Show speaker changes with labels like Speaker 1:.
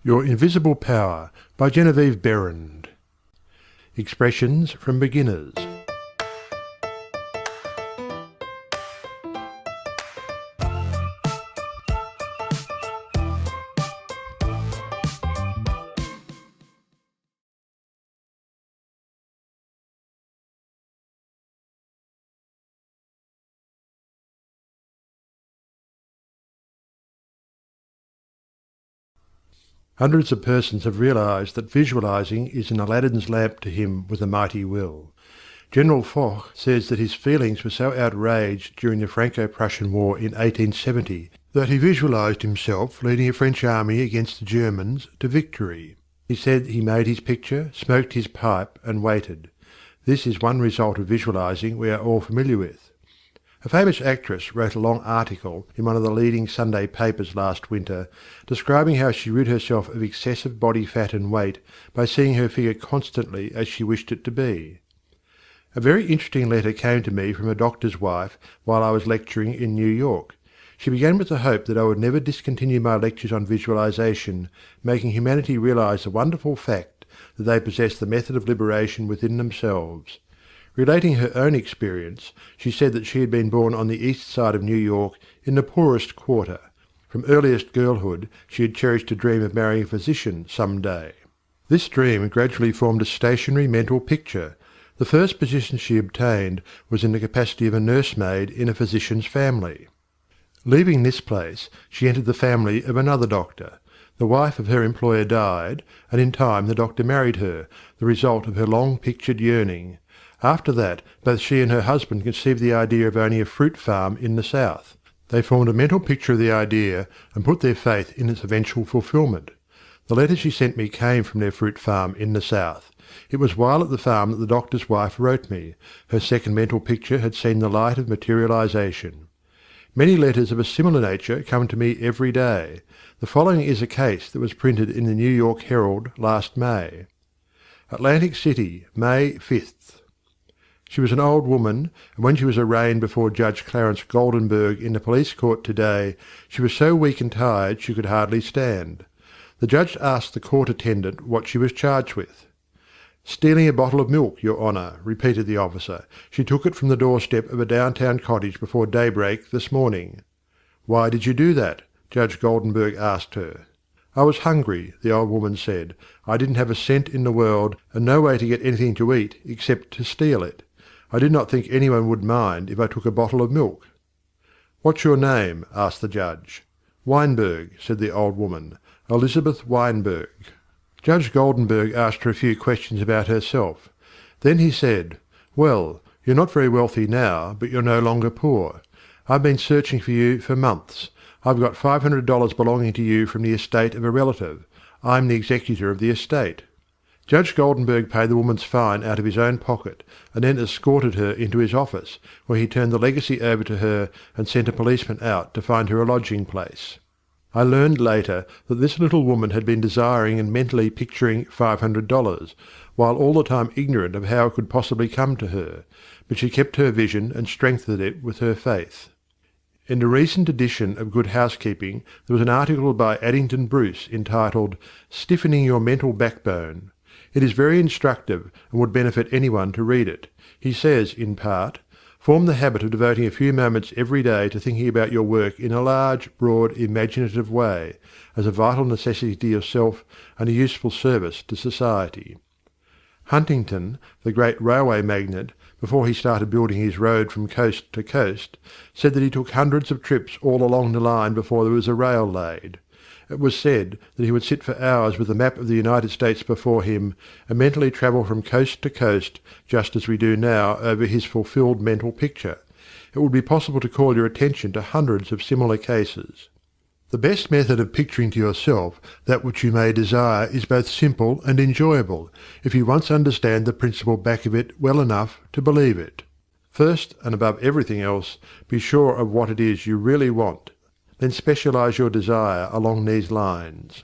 Speaker 1: Your Invisible Power by Genevieve Behrend. Expressions from Beginners. Hundreds of persons have realised that visualising is an Aladdin's lamp to him with a mighty will. General Foch says that his feelings were so outraged during the Franco-Prussian War in 1870 that he visualised himself leading a French army against the Germans to victory. He said he made his picture, smoked his pipe and waited. This is one result of visualising we are all familiar with. A famous actress wrote a long article in one of the leading Sunday papers last winter, describing how she rid herself of excessive body fat and weight by seeing her figure constantly as she wished it to be. A very interesting letter came to me from a doctor's wife while I was lecturing in New York. She began with the hope that I would never discontinue my lectures on visualization, making humanity realize the wonderful fact that they possess the method of liberation within themselves. Relating her own experience, she said that she had been born on the east side of New York in the poorest quarter. From earliest girlhood she had cherished a dream of marrying a physician some day. This dream gradually formed a stationary mental picture. The first position she obtained was in the capacity of a nursemaid in a physician's family. Leaving this place, she entered the family of another doctor. The wife of her employer died, and in time the doctor married her, the result of her long-pictured yearning. After that, both she and her husband conceived the idea of owning a fruit farm in the south. They formed a mental picture of the idea and put their faith in its eventual fulfilment. The letter she sent me came from their fruit farm in the south. It was while at the farm that the doctor's wife wrote me. Her second mental picture had seen the light of materialization. Many letters of a similar nature come to me every day. The following is a case that was printed in the New York Herald last May. Atlantic City, May 5th. She was an old woman, and when she was arraigned before Judge Clarence Goldenberg in the police court today, she was so weak and tired she could hardly stand. The judge asked the court attendant what she was charged with. "Stealing a bottle of milk, Your Honour," repeated the officer. "She took it from the doorstep of a downtown cottage before daybreak this morning." "Why did you do that?" Judge Goldenberg asked her. "I was hungry," the old woman said. "I didn't have a cent in the world, and no way to get anything to eat except to steal it. I did not think anyone would mind if I took a bottle of milk." "What's your name?" asked the judge. "Weinberg," said the old woman. "Elizabeth Weinberg." Judge Goldenberg asked her a few questions about herself. Then he said, "Well, you're not very wealthy now, but you're no longer poor. I've been searching for you for months. I've got $500 belonging to you from the estate of a relative. I'm the executor of the estate." Judge Goldenberg paid the woman's fine out of his own pocket and then escorted her into his office, where he turned the legacy over to her and sent a policeman out to find her a lodging place. I learned later that this little woman had been desiring and mentally picturing $500, while all the time ignorant of how it could possibly come to her, but she kept her vision and strengthened it with her faith. In a recent edition of Good Housekeeping there was an article by Addington Bruce entitled "Stiffening Your Mental Backbone." It is very instructive and would benefit anyone to read it. He says, in part, "Form the habit of devoting a few moments every day to thinking about your work in a large, broad, imaginative way, as a vital necessity to yourself and a useful service to society." Huntington, the great railway magnate, before he started building his road from coast to coast, said that he took hundreds of trips all along the line before there was a rail laid. It was said that he would sit for hours with a map of the United States before him and mentally travel from coast to coast, just as we do now over his fulfilled mental picture. It would be possible to call your attention to hundreds of similar cases. The best method of picturing to yourself that which you may desire is both simple and enjoyable, if you once understand the principle back of it well enough to believe it. First, and above everything else, be sure of what it is you really want. Then specialize your desire along these lines.